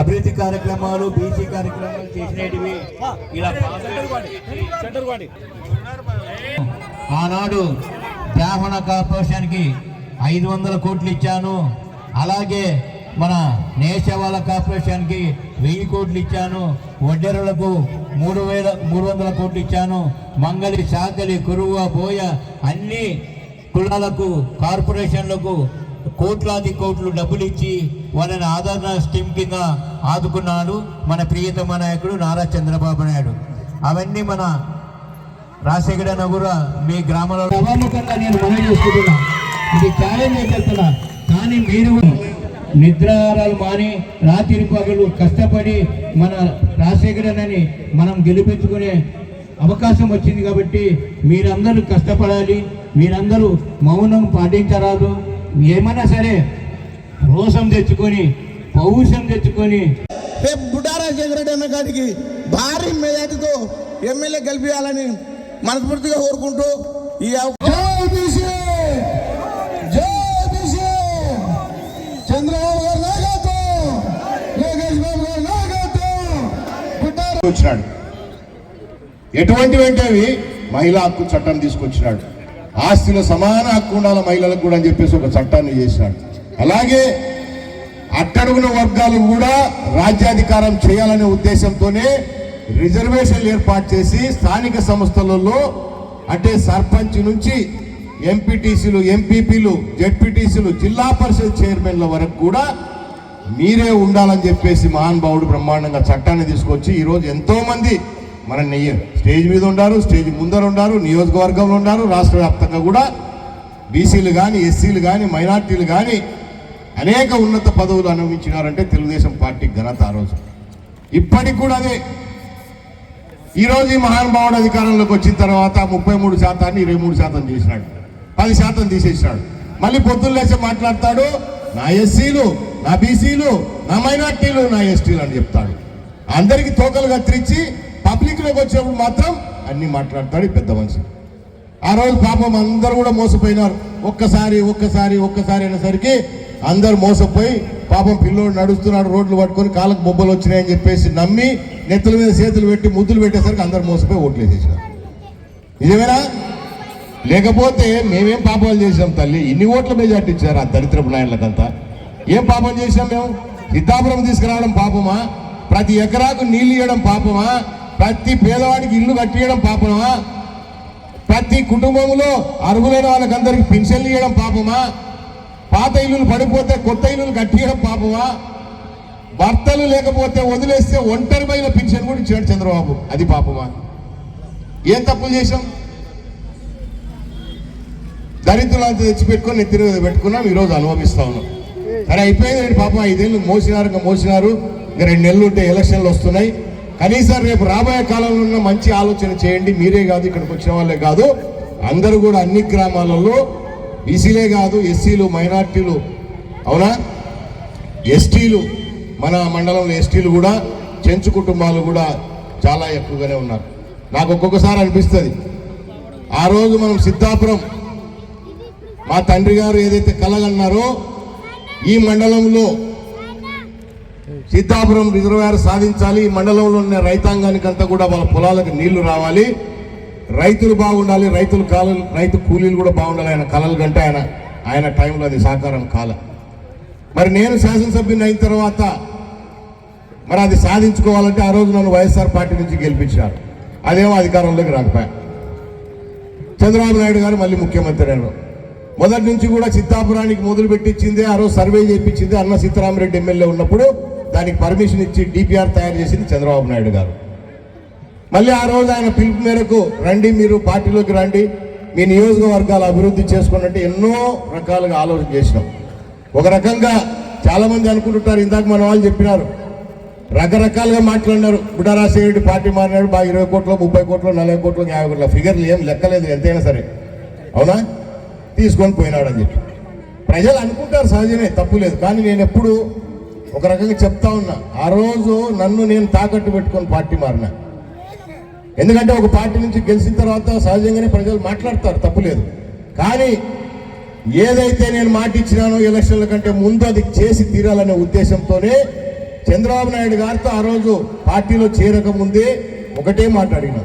అభివృద్ధి కార్యక్రమాలు బీసీ కార్యక్రమాలు చేసినవి ఇలా ఆనాడు బ్రాహ్మణ కార్పొరేషన్కి 500 కోట్లు ఇచ్చాను. అలాగే మన నేషవాళ్ళ కార్పొరేషన్కి 1000 కోట్లు ఇచ్చాను. వడ్డెరులకు 300 కోట్లు ఇచ్చాను. మంగళి, శాకలి, కురువ, బోయ అన్ని కులాలకు కార్పొరేషన్లకు కోట్లాది కోట్లు డబ్బులు ఇచ్చి వాళ్ళని ఆదరణ స్కీమ్ కింద ఆదుకున్నాడు మన ప్రియతమ నాయకుడు నారా చంద్రబాబు నాయుడు. అవన్నీ మన రాజశేఖర కూడా మీ గ్రామంలో అవాముఖంగా నేను మనవి చేసుకుంటున్నా. ఇది ఛాలెంజ్ చెప్తున్నా. కానీ మీరు నిద్రారాలు మాని రాత్రి పగలు కష్టపడి మన రాజశేఖరని మనం గెలిపించుకునే అవకాశం వచ్చింది కాబట్టి మీరందరూ కష్టపడాలి. మీరందరూ మౌనం పాటించరాదు. ఏమన్నా సరే రోషం తెచ్చుకొని పౌరుషం తెచ్చుకొని రేపు బుడ్డా రాజశేఖర రెడ్డి అన్న గారికి భారీ మెజార్టీతో ఎమ్మెల్యే గెలిపించాలని మనస్ఫూర్తిగా కోరుకుంటూ ఈ చంద్రబాబు గారు నాయకత్వం, లోకేష్ బాబు గారు నాయకత్వం వచ్చినాడు. ఎటువంటివంటే అవి మహిళా హక్కు చట్టం తీసుకొచ్చినాడు. ఆస్తిలో సమాన హక్కు ఉండాలి మహిళలకు కూడా అని చెప్పేసి ఒక చట్టాన్ని చేసినాడు. అలాగే అట్టడుగున వర్గాలు కూడా రాజ్యాధికారం చేయాలనే ఉద్దేశంతోనే రిజర్వేషన్లు ఏర్పాటు చేసి స్థానిక సంస్థలలో అంటే సర్పంచ్ నుంచి ఎంపీటీసీలు, ఎంపీపీలు, జెడ్పీటీసీలు, జిల్లా పరిషత్ చైర్మన్ల వరకు కూడా మీరే ఉండాలని చెప్పేసి మహానుభావుడు బ్రహ్మాండంగా చట్టాన్ని తీసుకొచ్చి ఈరోజు ఎంతోమంది మన స్టేజ్ మీద ఉన్నారు, స్టేజ్ ముందర ఉన్నారు, నియోజకవర్గంలో ఉన్నారు, రాష్ట్ర వ్యాప్తంగా కూడా బీసీలు కానీ, ఎస్సీలు కానీ, మైనార్టీలు కానీ అనేక ఉన్నత పదవులు అనుభవించినారంటే తెలుగుదేశం పార్టీ ఘనత ఆ రోజు. ఇప్పటికి కూడా అదే. ఈరోజు ఈ మహానుభావుడు అధికారంలోకి వచ్చిన తర్వాత 33% 23% చేసినాడు. 10% తీసేసినాడు. మళ్ళీ పొద్దున్న లేచి మాట్లాడతాడు, నా ఎస్సీలు, నా బీసీలు, నా మైనార్టీలు, నా ఎస్టీలు అని చెప్తాడు. అందరికీ తోకలు కత్తిరించి పబ్లిక్లోకి వచ్చినప్పుడు మాత్రం అన్ని మాట్లాడతాడు ఈ పెద్ద మనిషి. ఆ రోజు పాపం అందరూ కూడా మోసపోయినారు. ఒక్కసారి అనేసరికి అందరు మోసపోయి పాపం పిల్లోడు నడుస్తున్నాడు, రోడ్లు పట్టుకొని కాళ్ళకు బొబ్బలు వచ్చినాయని చెప్పేసి నమ్మి నెత్తుల మీద చేతులు పెట్టి ముద్దులు పెట్టేసరికి అందరు మోసపోయి ఓట్లు వేసేసినారు. నిజమేనా? లేకపోతే మేమేం పాపాలు చేసాం తల్లి? ఇన్ని ఓట్ల మెజార్టీ ఇచ్చారు ఆ దరిద్రపు నాయకులకంతా. ఏం పాపం చేసాం మేము? సిద్ధాపురం తీసుకురావడం పాపమా? ప్రతి ఎకరాకు నీళ్లు ఇవ్వడం పాపమా? ప్రతి పేదవాడికి ఇల్లు కట్టియడం పాపమా? ప్రతి కుటుంబంలో అర్హులైన వాళ్ళకందరికి పెన్షన్లు ఇవ్వడం పాపమా? పాత ఇల్లులు పడిపోతే కొత్త ఇల్లులు కట్టియడం పాపమా? భర్తలు లేకపోతే వదిలేస్తే ఒంటరి మహిళ పెన్షన్ కూడా ఇచ్చాడు చంద్రబాబు, అది పాపమా? ఏం తప్పులు చేశాం? దరిద్రులంతా తెచ్చిపెట్టుకొని నెత్తిన పెట్టుకున్నాం, ఈరోజు అనుభవిస్తా ఉన్నాం. సరే అయిపోయింది పాపం. 5 ఏళ్ళు మోసినారు, ఇంకా 2 నెలలు ఉంటే ఎలక్షన్లు వస్తున్నాయి. కనీసం రేపు రాబోయే కాలంలో ఉన్న మంచి ఆలోచన చేయండి. మీరే కాదు, ఇక్కడికి వచ్చిన వాళ్ళే కాదు, అందరూ కూడా అన్ని గ్రామాలలో బీసీలే కాదు, ఎస్సీలు, మైనార్టీలు, అవునా, ఎస్టీలు, మన మండలంలో ఎస్టీలు కూడా, చెంచు కుటుంబాలు కూడా చాలా ఎక్కువగానే ఉన్నారు. నాకు ఒక్కొక్కసారి అనిపిస్తుంది, ఆ రోజు మనం సిద్ధాపురం మా తండ్రి గారు ఏదైతే కలగన్నారో ఈ మండలంలో సిద్ధాపురం రిజర్వాయర్ సాధించాలి, ఈ మండలంలో ఉన్న రైతాంగానికంతా కూడా వాళ్ళ పొలాలకు నీళ్లు రావాలి, రైతులు బాగుండాలి, రైతు కూలీలు కూడా బాగుండాలి. ఆయన కలలు కంటే ఆయన టైంలో అది సాకారం కాల. మరి నేను శాసనసభ్యుని అయిన తర్వాత మరి అది సాధించుకోవాలంటే ఆ రోజు నన్ను వైఎస్ఆర్ పార్టీ నుంచి గెలిపించారు. అదేమో అధికారంలోకి రాకపోయా. చంద్రబాబు నాయుడు గారు మళ్ళీ ముఖ్యమంత్రి అయ్యారు. మొదటి నుంచి కూడా సిద్ధాపురానికి మొదలు పెట్టించిందే, ఆ రోజు సర్వే చేయించింది అన్న సీతారామరెడ్డి ఎమ్మెల్యే ఉన్నప్పుడు. దానికి పర్మిషన్ ఇచ్చి డిపిఆర్ తయారు చేసింది చంద్రబాబు నాయుడు గారు. మళ్ళీ ఆ రోజు ఆయన పిలుపు మేరకు రండి, మీరు పార్టీలోకి రండి, మీ నియోజకవర్గాలు అభివృద్ధి చేసుకోనంటే ఎన్నో రకాలుగా ఆలోచన చేసినాం. ఒక రకంగా చాలా మంది అనుకుంటుంటారు, ఇందాక మన వాళ్ళు చెప్పినారు, రకరకాలుగా మాట్లాడినారు. బుడ్డా రాజశేఖర రెడ్డి పార్టీ మారినాడు, బాగా 20 కోట్లు, 30 కోట్లు, 40 కోట్లు, 50 కోట్ల ఫిగర్లు ఏం లెక్కలేదు, ఎంతైనా సరే, అవునా, తీసుకొని పోయినాడు అని చెప్పి ప్రజలు అనుకుంటారు. సహజమే, తప్పులేదు. కానీ నేను ఎప్పుడు ఒక రకంగా చెప్తా ఉన్నా, ఆ రోజు నన్ను నేను తాకట్టు పెట్టుకొని పార్టీ మారినా. ఎందుకంటే ఒక పార్టీ నుంచి గెలిచిన తర్వాత సహజంగానే ప్రజలు మాట్లాడతారు, తప్పులేదు. కానీ ఏదైతే నేను మాట ఇచ్చినానో ఎలక్షన్ల కంటే ముందు అది చేసి తీరాలనే ఉద్దేశంతోనే చంద్రబాబు నాయుడు గారితో ఆ రోజు పార్టీలో చేరక ముందే ఒకటే మాట అడిగినా,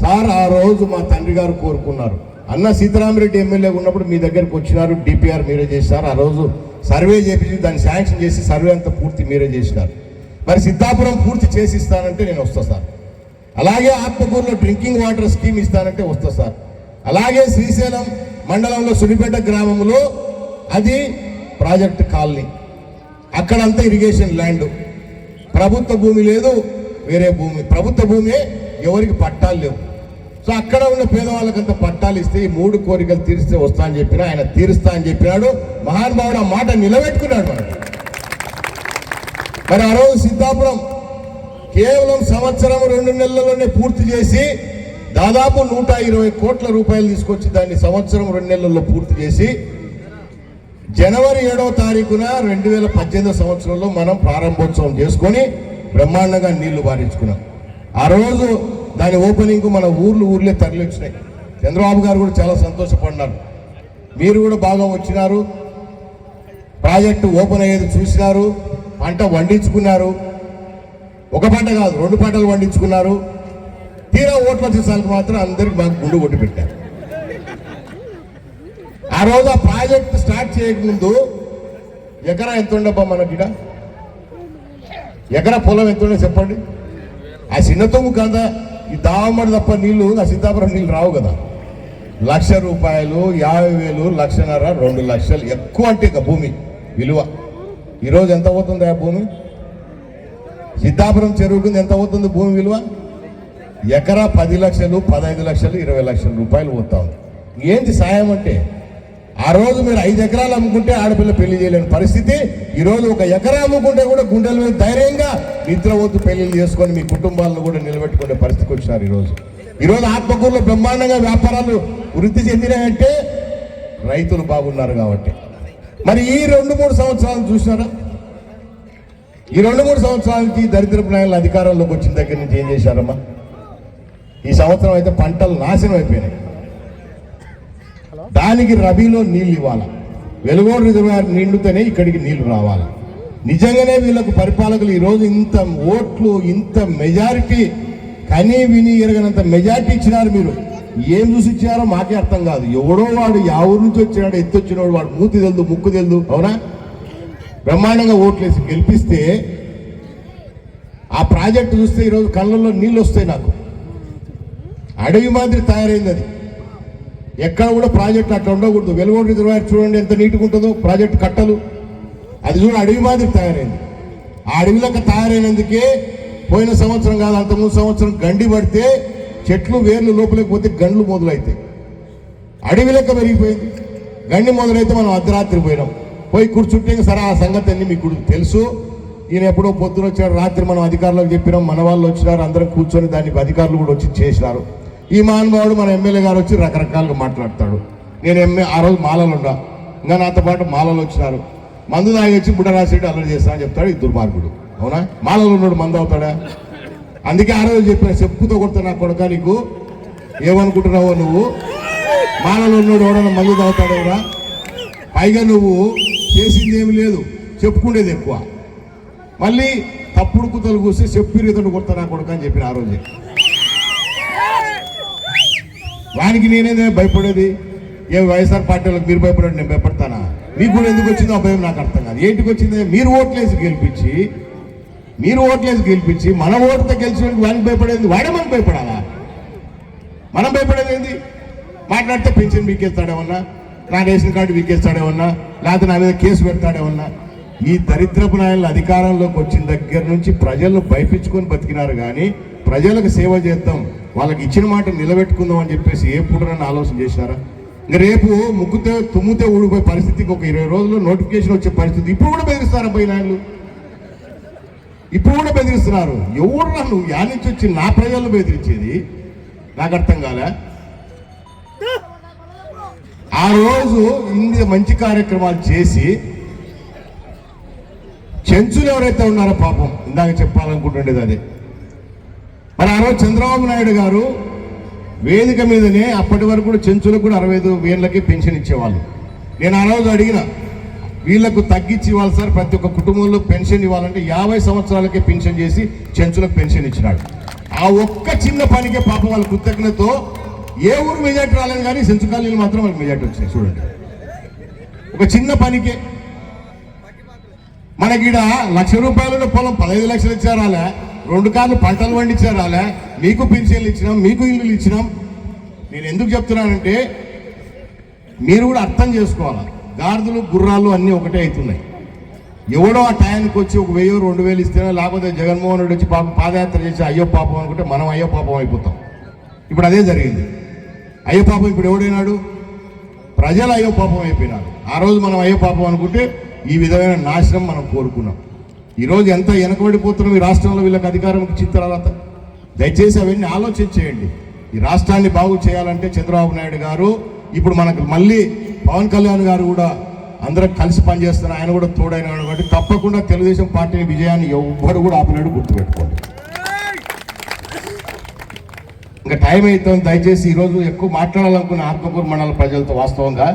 సార్ ఆ రోజు మా తండ్రి గారు కోరుకున్నారు, అన్న సీతారామరెడ్డి ఎమ్మెల్యే ఉన్నప్పుడు మీ దగ్గరకు వచ్చినారు, డిపిఆర్ మీరే చేశారు, ఆ రోజు సర్వే చేపించి దాన్ని శాంక్షన్ చేసి సర్వే అంతా పూర్తి మీరే చేసినారు, మరి సిద్ధాపురం పూర్తి చేసి ఇస్తానంటే నేను వస్తా సార్, అలాగే ఆత్మకూరులో డ్రింకింగ్ వాటర్ స్కీమ్ ఇస్తానంటే వస్తా సార్, అలాగే శ్రీశైలం మండలంలో సుడిపేట గ్రామంలో అది ప్రాజెక్ట్ కాలనీ, అక్కడంతా ఇరిగేషన్ ల్యాండ్, ప్రభుత్వ భూమి లేదు, వేరే భూమి, ప్రభుత్వ భూమి ఎవరికి పట్టాలు లేవు. సో అక్కడ ఉన్న పేదవాళ్ళకంతా పట్టాలు ఇస్తే ఈ 3 కోరికలు తీరిస్తే వస్తా అని చెప్పినా ఆయన తీరుస్తా అని చెప్పినాడు. మహానుభావుడు ఆ మాట నిలబెట్టుకున్నాడు. మరి ఆ రోజు సిద్ధాపురం కేవలం సంవత్సరం 2 నెలల్లోనే పూర్తి చేసి దాదాపు 120 కోట్ల రూపాయలు తీసుకొచ్చి దాన్ని సంవత్సరం 2 నెలల్లో పూర్తి చేసి జనవరి 7వ తారీఖున 2018 సంవత్సరంలో మనం ప్రారంభోత్సవం చేసుకొని బ్రహ్మాండంగా నీళ్లు బారించుకున్నాం. ఆ రోజు దాని ఓపెనింగ్ మన ఊర్లే తరలించినాయి. చంద్రబాబు గారు కూడా చాలా సంతోషపడినారు, మీరు కూడా బాగా వచ్చినారు, ప్రాజెక్టు ఓపెన్ అయ్యేది చూసినారు, పంట వండించుకున్నారు, ఒక పంట కాదు 2 పంటలు వండించుకున్నారు. తీరా ఓట్ల వచ్చేసరికి మాత్రం అందరికి మాకు గుండు కొట్టి పెట్టారు. ఆ రోజు ఆ ప్రాజెక్ట్ స్టార్ట్ చేయకముందు ఎకరా ఎంత ఉండబ్బా మనకిడ, ఎకరా పొలం ఎంత ఉండే చెప్పండి. ఆ చిన్నతొమ్ము కదా ఈ దావమడి తప్ప నీళ్లు ఆ సీతాపురం నీళ్ళు రావు కదా. 1,00,000 రూపాయలు, 50,000, 1,50,000, 2 లక్షలు ఎక్కువ అంటే ఇక భూమి విలువ. ఈరోజు ఎంత అవుతుంది ఆ భూమి? సిద్ధాపురం చెరువుకుంది ఎంత అవుతుంది భూమి విలువ? ఎకరా 10 లక్షలు, 15 లక్షలు, 20 లక్షల రూపాయలు పోతా ఉంది. ఏంటి సాయం అంటే? ఆ రోజు మీరు 5 ఎకరాలు అమ్ముకుంటే ఆడపిల్ల పెళ్లి చేయలేని పరిస్థితి, ఈరోజు 1 ఎకరా అమ్ముకుంటే కూడా గుండెల మీద ధైర్యంగా నిద్రపోతూ పెళ్లిళ్ళు చేసుకొని మీ కుటుంబాలను కూడా నిలబెట్టుకునే పరిస్థితికి వచ్చినారు. ఈరోజు ఆత్మకూరులో బ్రహ్మాండంగా వ్యాపారాలు వృద్ధి చెందినాయంటే రైతులు బాగున్నారు కాబట్టి. మరి ఈ 2-3 సంవత్సరాలు చూసినారా? ఈ 2-3 సంవత్సరాలకి దరిద్రపు నాయకులు అధికారంలోకి వచ్చిన దగ్గర నుంచి ఏం చేశారమ్మా? ఈ సంవత్సరం అయితే పంటలు నాశనం అయిపోయినాయి. దానికి రబీలో నీళ్ళు ఇవ్వాలి, వెలుగోడు రిజర్వాయర్ నిండుతూనే ఇక్కడికి నీళ్లు రావాలి. నిజంగానే వీళ్ళకు పరిపాలకులు ఈరోజు ఇంత ఓట్లు, ఇంత మెజారిటీ, కనీ విని ఎరగనంత మెజారిటీ ఇచ్చినారు. మీరు ఏం చూసి ఇచ్చినారో మాకే అర్థం కాదు. ఎవడో వాడు యా ఊరు నుంచి వచ్చినాడు, ఎత్తొచ్చినాడు, వాడు మూతి తెలుదు, ముక్కు తెలుదు, అవునా? బ్రహ్మాండంగా ఓట్లేసి గెలిపిస్తే ఆ ప్రాజెక్టు చూస్తే ఈరోజు కళ్ళల్లో నీళ్ళు వస్తాయి. నాకు అడవి మాదిరి తయారైంది అది. ఎక్కడ కూడా ప్రాజెక్ట్ అట్లా ఉండకూడదు. వెలుగోడు రిజర్వాయర్ చూడండి ఎంత నీట్గా ఉంటుందో, ప్రాజెక్ట్ కట్టలు, అది చూడ అడవి మాదిరి తయారైంది. ఆ అడవిలోకి తయారైనందుకే పోయిన సంవత్సరం కాదు, అంత 3 సంవత్సరం గండి పడితే చెట్లు వేర్లు లోపలికి పోతే గండ్లు మొదలైతాయి. అడవి లెక్క పెరిగిపోయింది. గండి మొదలైతే మనం అర్ధరాత్రి పోయినాం, పోయి కూర్చుంటే సరే ఆ సంగతి అన్ని మీకు తెలుసు. ఈయన ఎప్పుడో పొద్దున వచ్చాడు, రాత్రి మనం అధికారులకు చెప్పినాం, మన వాళ్ళు వచ్చినారు, అందరం కూర్చొని దానికి అధికారులు కూడా వచ్చి చేసినారు. ఈ మహానుభావుడు మన ఎమ్మెల్యే గారు వచ్చి రకరకాలుగా మాట్లాడతాడు. నేను ఆ రోజు మాలలు ఉండా, ఇంకా నాతో పాటు మాలలు వచ్చినారు, మందు తాగి వచ్చి బుడ్డరాశెడ్డి అల్లరి చేస్తా అని చెప్తాడు. ఈ దుర్మార్గుడు, అవునా? మాలలో ఉన్నాడు, మందు అవుతాడా? అందుకే ఆ రోజు చెప్పిన, చెప్పుతో కొడతా నా కొడక, నీకు ఏమనుకుంటున్నావో నువ్వు, మాలలో ఉన్నాడు ఎవడన్నా మందు తాగుతాడేవరా? పైగా నువ్వు చేసింది ఏమి లేదు, చెప్పుకునేది ఎక్కువ. మళ్ళీ తప్పుడు కుతలు కూస్తే చెప్పి రీతను కొడతా నా కొడక అని చెప్పిన ఆ రోజే. వానికి నేనేదే భయపడేది? ఏ వైఎస్ఆర్ పార్టీలకు మీరు భయపడాడు, నేను భయపడతానా? మీకు కూడా ఎందుకు వచ్చిందో ఆ భయం నాకు అర్థం కాదు. ఏంటికి వచ్చింది? మీరు ఓట్లేసి గెలిపించి మన ఓటుతో గెలిచినకి వానికి భయపడేది, వాడే మనకు భయపడాలా? మనం భయపడేది ఏంది? మాట్లాడితే పెన్షన్ వీకేస్తాడేమన్నా, నా రేషన్ కార్డు వీకేస్తాడేమన్నా, లేకపోతే నా మీద కేసు పెడతాడేమన్నా. ఈ దరిద్రపు నాయకులు అధికారంలోకి వచ్చిన దగ్గర నుంచి ప్రజలను భయపించుకొని బతికినారు. కానీ ప్రజలకు సేవ చేద్దాం, వాళ్ళకి ఇచ్చిన మాట నిలబెట్టుకుందాం అని చెప్పేసి ఏ పూటనన్నా ఆలోచన చేసినారా? ఇంకా రేపు ముగ్గుతే తుమ్మితే ఊడిపోయే పరిస్థితికి ఒక 20 రోజుల్లో నోటిఫికేషన్ వచ్చే పరిస్థితి. ఇప్పుడు కూడా బెదిరిస్తారు అబ్బాయి నాయకులు, ఇప్పుడు కూడా బెదిరిస్తున్నారు. ఎవరు నువ్వు యా నుంచి వచ్చి నా ప్రజలను బెదిరించేది? నాకు అర్థం కాలే. ఆ రోజు ఇన్ని మంచి కార్యక్రమాలు చేసి చెంచులు ఎవరైతే ఉన్నారో పాపం, ఇందాక చెప్పాలనుకుంటుండేది అదే, మరి ఆ రోజు చంద్రబాబు నాయుడు గారు వేదిక మీదనే అప్పటి వరకు కూడా చెంచులకు కూడా 65 ఏళ్ళకి పెన్షన్ ఇచ్చేవాళ్ళు. నేను ఆ రోజు అడిగిన, వీళ్లకు తగ్గించి ఇవ్వాలి సార్, ప్రతి ఒక్క కుటుంబంలో పెన్షన్ ఇవ్వాలంటే 50 సంవత్సరాలకే పెన్షన్ చేసి చెంచులకు పెన్షన్ ఇచ్చినాడు. ఆ ఒక్క చిన్న పనికే పాపం వాళ్ళ కృతజ్ఞతతో ఏ ఊరు మెజార్టీ రాలేదు, కానీ చెంచు కాలనీలు మాత్రం వాళ్ళకి మెజార్టీ వచ్చినాయి. చూడండి, ఒక చిన్న పనికే. మనకి 1,00,000 రూపాయల పొలం 15 లక్షలు ఇచ్చారాలే, 2 కార్లు పంటలు పండించారాలే, మీకు పెన్షన్లు ఇచ్చినాం, మీకు ఇల్లులు ఇచ్చినాం. నేను ఎందుకు చెప్తున్నానంటే మీరు కూడా అర్థం చేసుకోవాలి. గాడిదలు గుర్రాలు అన్నీ ఒకటే అవుతున్నాయి. ఎవడో ఆ టయానికి వచ్చి 1,000 2,000 ఇస్తేనే, లేకపోతే జగన్మోహన్ రెడ్డి వచ్చి పాపం పాదయాత్ర చేసి అయ్యో పాపం అనుకుంటే మనం అయ్యో పాపం అయిపోతాం. ఇప్పుడు అదే జరిగింది. అయ్యో పాపం ఇప్పుడు ఎవడైనాడు? ప్రజలు అయ్యో పాపం అయిపోయినారు. ఆ రోజు మనం అయ్యో పాపం అనుకుంటే ఈ విధమైన నాశనం మనం కోరుకున్నాం. ఈరోజు ఎంత వెనకబడిపోతున్నాం ఈ రాష్ట్రంలో, వీళ్ళకి అధికారం ఇచ్చిన తర్వాత. దయచేసి అవన్నీ ఆలోచన చేయండి. ఈ రాష్ట్రాన్ని బాగు చేయాలంటే చంద్రబాబు నాయుడు గారు, ఇప్పుడు మనకు మళ్ళీ పవన్ కళ్యాణ్ గారు కూడా అందరం కలిసి పనిచేస్తున్నారు, ఆయన కూడా తోడైనాడు. కాబట్టి తప్పకుండా తెలుగుదేశం పార్టీ విజయాన్ని ఎవ్వరు కూడా ఆపలేడు, గుర్తుపెట్టుకోండి. ఇంకా టైం అవుతుంది. దయచేసి ఈరోజు ఎక్కువ మాట్లాడాలనుకున్న ఆత్మకూరు మండల ప్రజలతో, వాస్తవంగా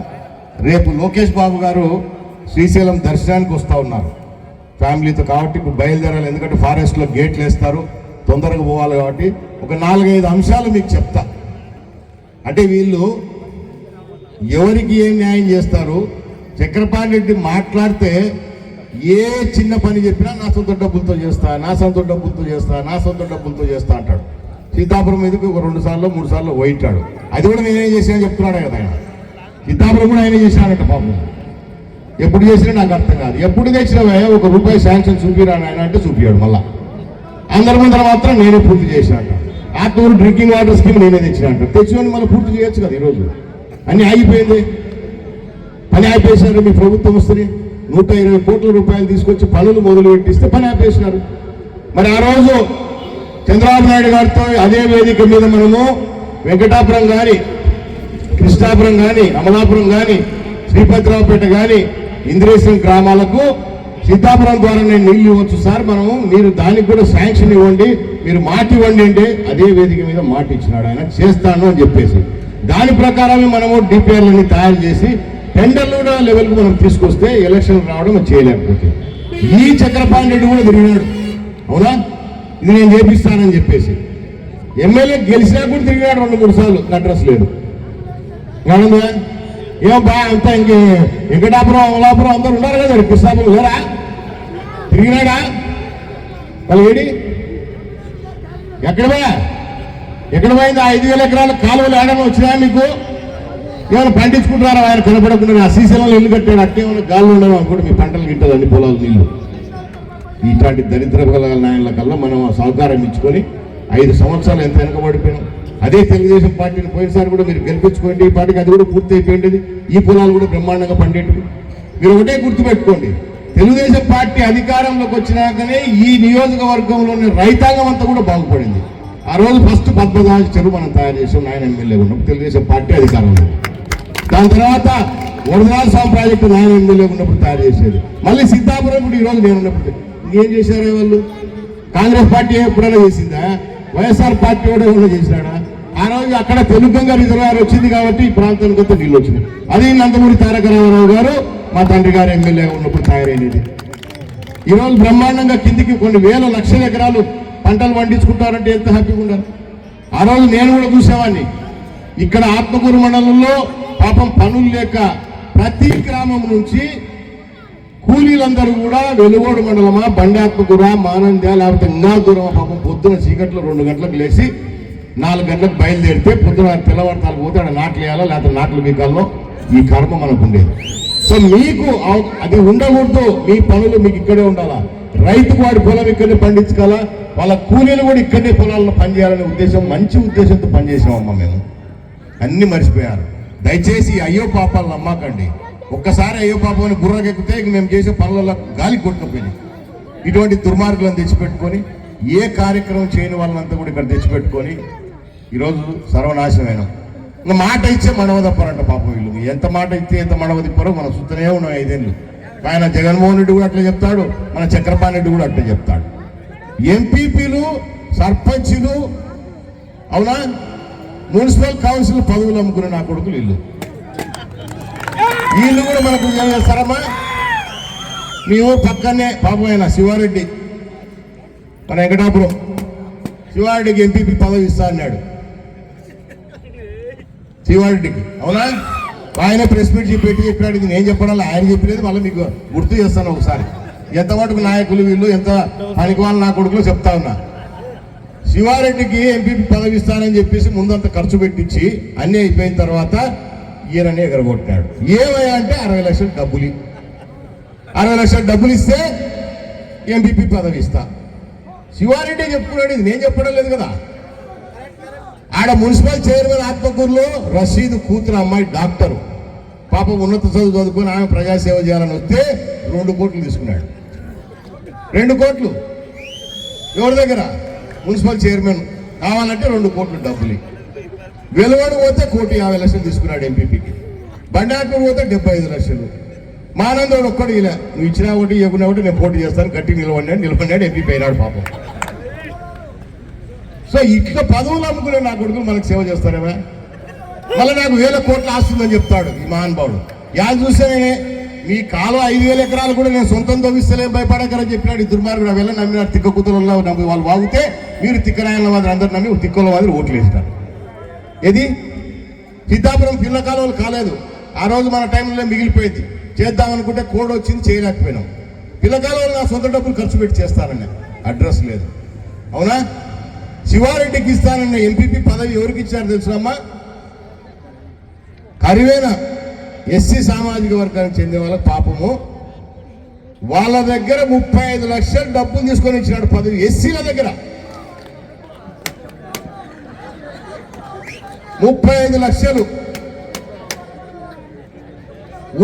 రేపు లోకేష్ బాబు గారు శ్రీశైలం దర్శనానికి వస్తూ ఉన్నారు ఫ్యామిలీతో. కాబట్టి ఇప్పుడు బయలుదేరాలి, ఎందుకంటే ఫారెస్ట్లో గేట్లు వేస్తారు, తొందరగా పోవాలి. కాబట్టి ఒక 4-5 అంశాలు మీకు చెప్తా. అంటే వీళ్ళు ఎవరికి ఏం న్యాయం చేస్తారు? చక్రపాణి రెడ్డి మాట్లాడితే ఏ చిన్న పని చెప్పినా నా సొంత డబ్బులతో చేస్తా, నా సొంత డబ్బులతో చేస్తా, నా సొంత డబ్బులతో చేస్తా అంటాడు. సీతాపురం మీదకి ఒక 2 సార్లు 3 సార్లు పోయింటాడు. అది కూడా నేనే చేశాను చెప్తున్నాడు కదా ఆయన. సీతాపురం కూడా ఆయన చేశానంట పాపం. ఎప్పుడు చేసినా నాకు అర్థం కాదు. ఎప్పుడు తెచ్చినవే ₹1 శాంక్షన్ చూపిరాను ఆయన అంటే చూపించాడు. మళ్ళా అందరి ముందర మాత్రం నేనే పూర్తి చేసినట్ట. ఆత్మూరు డ్రింకింగ్ వాటర్ స్కీమ్ నేనే తెచ్చినట్ట. తెచ్చుకొని మళ్ళీ పూర్తి చేయొచ్చు కదా. ఈరోజు అన్నీ ఆగిపోయింది, పని ఆపేసినారు. మీ ప్రభుత్వం వస్తుంది 120 కోట్ల రూపాయలు తీసుకొచ్చి పనులు మొదలు పెట్టిస్తే పని ఆపేసినారు. మరి ఆ రోజు చంద్రబాబు నాయుడు గారితో అదే వేదిక మీద మనము వెంకటాపురం కానీ, కృష్ణాపురం కానీ, అమలాపురం కానీ, శ్రీపతిరావుపేట కానీ, ఇంద్రేశ్వరం గ్రామాలకు సీతాపురం ద్వారా నేను నీళ్లు ఇవ్వచ్చు సార్, మనము మీరు దానికి కూడా శాంక్షన్ ఇవ్వండి, మీరు మాట ఇవ్వండి అంటే అదే వేదిక మీద మాట ఇచ్చినాడు ఆయన. చేస్తాను అని చెప్పేసి దాని ప్రకారమే మనము డిపిఆర్లని తయారు చేసి టెండర్లు కూడా లెవెల్కి మనం తీసుకొస్తే ఎలక్షన్ రావడం చేయలేకపోతే. ఈ చక్రపాణి రెడ్డి కూడా తిరిగినాడు, అవునా? ఇది నేను చేపిస్తానని చెప్పేసి ఎమ్మెల్యే గెలిచినా కూడా తిరిగినాడు 2-3 సార్లు. అడ్రస్ లేదు. ఏమో బా అంతా ఇంక వెంకటాపురం అమలాపురం అందరూ ఉన్నారు కదా, కృష్ణాపురం లేరా? తిరిగినాడా? వాళ్ళు ఏడి ఎక్కడ పోయింది? 5,000 ఎకరాల కాలువలు ఏడన్నా వచ్చినా మీకు? ఏమైనా పండించుకుంటారా? ఆయన కనపడకుండా ఆ శ్రీశైలంలో ఇల్లు కట్టాడు, అట్టేమైనా గాల్లో ఉండడం అనుకోండి, మీ పంటలు గిట్టదు అన్ని పొలాలు నీళ్ళు. ఇట్లాంటి దరిద్ర నాయకుల కల్లా మనం సహకారం ఇచ్చుకొని 5 సంవత్సరాలు ఎంత వెనకబడిపోయినాం. అదే తెలుగుదేశం పార్టీని పోయినసారి కూడా మీరు గెలిపించుకోండి, ఈ పార్టీకి అది కూడా పూర్తి అయిపోయింది. ఈ పొలాలు కూడా బ్రహ్మాండంగా పండేటివి. మీరు ఒకటే గుర్తుపెట్టుకోండి, తెలుగుదేశం పార్టీ అధికారంలోకి వచ్చినాకనే ఈ నియోజకవర్గంలోని రైతాంగం అంతా కూడా బాగుపడింది. ఆ రోజు ఫస్ట్ పద్మరాజు చెరువు మనం తయారు చేసాం, నాయన ఎమ్మెల్యే ఉన్నప్పుడు తెలుగుదేశం పార్టీ అధికారంలో. దాని తర్వాత వరదరాజ స్వామి ప్రాజెక్టు నాయన ఎమ్మెల్యే ఉన్నప్పుడు తయారు చేసేది. మళ్ళీ సీతాపురం ఇప్పుడు ఈరోజు నేను ఉన్నప్పుడు ఏం చేశారే వాళ్ళు? కాంగ్రెస్ పార్టీ ఎప్పుడైనా చేసిందా? వైఎస్ఆర్ పార్టీ కూడా ఏమైనా చేసినాడా? ఆ రోజు అక్కడ తెలుగంగా రిజర్వాయర్ వచ్చింది కాబట్టి ఈ ప్రాంతానికి అంతా నీళ్ళు వచ్చినాయి. అది నందమూరి తారక రామారావు గారు మా తండ్రి గారు ఎమ్మెల్యేగా ఉన్నప్పుడు తయారైనది. ఈరోజు బ్రహ్మాండంగా కిందికి కొన్ని వేల లక్షల ఎకరాలు పంటలు పండించుకుంటారంటే ఎంత హ్యాపీగా ఉండాలి. ఆ రోజు నేను కూడా చూసేవాడిని. ఇక్కడ ఆత్మకూరు మండలంలో పాపం పనులు లేక ప్రతి గ్రామం నుంచి కూలీలందరూ కూడా వెలుగోడు మండలమా, బండి ఆత్మకూర, మానంద్య, లేకపోతే ఇంకా దూరం పాపం పొద్దున చీకట్లో 2 గంటలకు లేచి 4 గంటలకు బయలుదేరితే పొద్దున తెల్లవారుతాలు పోతే అక్కడ నాట్లు వేయాలా, లేకపోతే నాట్లు మీకాల్లో ఈ కర్మ మనకు ఉండేది. సో మీకు అది ఉండకూడదు. మీ పనులు మీకు ఇక్కడే ఉండాలా. రైతుకు వాడి పొలం ఇక్కడనే పండించుకోవాలా, వాళ్ళ కూలీలు కూడా ఇక్కడనే పొలాల్లో పనిచేయాలనే ఉద్దేశం, మంచి ఉద్దేశంతో పనిచేసామమ్మా మేము. అన్ని మర్చిపోయారు. దయచేసి అయ్యో పాపాలు నమ్మకండి. ఒక్కసారి అయ్యో పాపం అని బుర్రకెక్కితే మేము చేసే పనులలో గాలి కొట్టుకుపోయినాయి. ఇటువంటి దుర్మార్గులను తెచ్చిపెట్టుకొని ఏ కార్యక్రమం చేయని వాళ్ళంతా కూడా ఇక్కడ తెచ్చిపెట్టుకొని ఈరోజు సర్వనాశనమైన ఇంకా మాట ఇచ్చే మడవ తప్పారంట పాపం వీళ్ళు. ఎంత మాట ఇస్తే ఎంత మడవ తిప్పారో మనం చూస్తూనే ఉన్నాం 5 ఏళ్ళు. ఆయన జగన్మోహన్ రెడ్డి కూడా అట్లా చెప్తాడు, మన చక్రపాణి రెడ్డి కూడా అట్లా చెప్తాడు. ఎంపీపీలు సర్పంచులు, అవునా, మున్సిపల్ కౌన్సిల్ పదవులు అమ్ముకునే నా కొడుకులు వీళ్ళు కూడా మనకు ఏం చేస్తారమ్మా? మీ ఊరు పక్కనే పాపం ఆయన శివారెడ్డి, మన వెంకటాపురం శివారెడ్డికి ఎంపీపీ పదవి ఇస్తా అన్నాడు. శివారెడ్డికి, అవునా, ఆయన ప్రెస్ మీట్ చెప్పాడు. ఇది నేను చెప్పడం ఆయన చెప్పలేదు, మళ్ళీ మీకు గుర్తు చేస్తాను ఒకసారి. ఎంత మటుకు నాయకులు వీళ్ళు ఎంత పనికి వాళ్ళ నా కొడుకులు చెప్తా ఉన్నా. శివారెడ్డికి ఎంపీపీ పదవి ఇస్తానని చెప్పేసి ముందంత ఖర్చు పెట్టించి అన్నీ అయిపోయిన తర్వాత ఈయనని ఎగరగొట్టాడు. ఏమయ్యా అంటే 60 లక్షలు డబ్బులు, 60 లక్షలు డబ్బులు ఇస్తే ఎంపీపీ పదవి ఇస్తా. శివారెడ్డి చెప్పుకున్నాడు, ఇది నేను చెప్పడం లేదు కదా. ఆడ మున్సిపల్ చైర్మన్ ఆత్మకూరులో రషీద్ కూతురు అమ్మాయి డాక్టరు, పాపం ఉన్నత చదువు చదువుకొని ఆమె ప్రజాసేవ చేయాలని వస్తే 2 కోట్లు తీసుకున్నాడు. 2 కోట్లు ఎవరి దగ్గర? మున్సిపల్ చైర్మన్ కావాలంటే 2 కోట్లు డబ్బులు. వెలువడు పోతే 1,50,00,000 తీసుకున్నాడు ఎంపీపీకి. బండాపూర్ పోతే 75 లక్షలు. మానందోడు ఒక్కడు ఇలా, నువ్వు ఇచ్చినా ఒకటి ఇవ్వకున్నా ఒకటి నేను పోటీ చేస్తాను, గట్టి నిలబడినాడు ఎంపీ అయినాడు పాపం. సో ఇట్లా పదవులు అమ్ముకునే నా కొడుకులు మనకు సేవ చేస్తారేమా? మళ్ళీ నాకు 1000 కోట్ల ఆస్తుందని చెప్తాడు ఈ మహానుభావుడు. యాద చూస్తేనే మీ కాలం 5,000 ఎకరాలు కూడా నేను సొంతం తవ్విస్తలేం భయపడకరని చెప్పినాడు ఈ దుర్మార్గుడు. వెళ్ళ నమ్మినాడు, తిక్క కూతురులో నమ్మి వాళ్ళు వాగితే మీరు తిక్కరాయల మాదిరి అందరు నమ్మి తిక్కల మాదిరి ఓట్లు వేసినారు. ఏది సీతాపురం పిల్ల కాలువలు కాలేదు, ఆ రోజు మన టైంలో మిగిలిపోయింది. చేద్దామనుకుంటే కోడ్ వచ్చింది, చేయలేకపోయినాం. పిల్ల కాలువలు నా సొంత డబ్బులు ఖర్చు పెట్టి చేస్తానని అడ్రస్ లేదు, అవునా. శివారెడ్డికి ఇస్తానన్న ఎంపీపీ పదవి ఎవరికి ఇచ్చారు తెలుసునమ్మా? కరివేన ఎస్సీ సామాజిక వర్గానికి చెందిన వాళ్ళ పాపము వాళ్ళ దగ్గర 35 లక్షలు డబ్బులు తీసుకొని ఇచ్చినాడు పదవి. ఎస్సీల దగ్గర 35 లక్షలు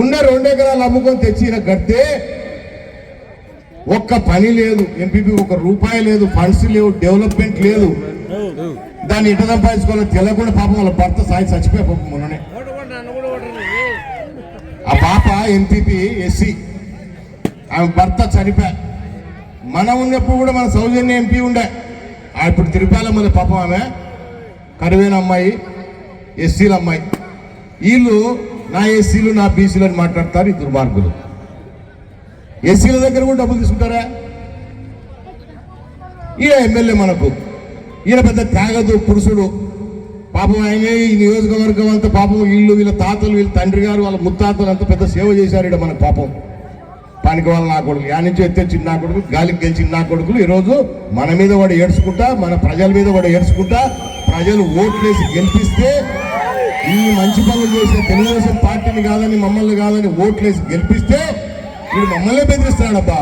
ఉన్న 2 ఎకరాలు అమ్ముకొని తెచ్చిన గడితే ఒక్క పని లేదు, ఎంపీపీ 1 రూపాయి లేదు, ఫండ్స్ లేవు, డెవలప్మెంట్ లేదు. దాన్ని ఇట సంపాదించుకోవాలి తెలియకుండా పాపం వాళ్ళ భర్త సాయి చచ్చిపోయే పాపం మొన్ననే. ఆ పాప ఎంపీపీ ఎస్సీ, ఆమె భర్త చనిపోయా. మనం ఉన్నప్పుడు కూడా మన సౌజన్య ఎంపీ ఉండే, ఇప్పుడు తిరుపాల మన పాపం ఆమె కరివేన అమ్మాయి, ఎస్సీల అమ్మాయి. వీళ్ళు నా ఎస్సీలు నా బీసీలు అని మాట్లాడతారు ఈ దుర్మార్గులు. ఎస్సీల దగ్గర కూడా డబ్బులు తీసుకుంటారా? ఈయన ఎమ్మెల్యే మనకు, ఈయన పెద్ద త్యాగదు పురుషుడు పాపం. ఆయనే ఈ నియోజకవర్గం అంతా పాపం వీళ్ళ తాతలు, వీళ్ళ తండ్రి గారు, వాళ్ళ ముత్తాతలు అంతా పెద్ద సేవ చేశారు ఇక్కడ మనకు పాపం. పానికి వాళ్ళ నా కొడుకు, యా నుంచి ఎత్తేచ్చిన నా కొడుకు, గాలికి గెలిచిన నా కొడుకులు ఈరోజు మన మీద వాడు ఏడ్చుకుంటా, మన ప్రజల మీద వాడు ఏడ్చుకుంటా, ప్రజలు ఓట్లేసి గెలిపిస్తే ఈ మంచి పనులు చేసే తెలుగుదేశం పార్టీని కాదని మమ్మల్ని కాదని ఓట్లేసి గెలిపిస్తే వీడు మమ్మల్నే బెదిరిస్తున్నాడబ్బా.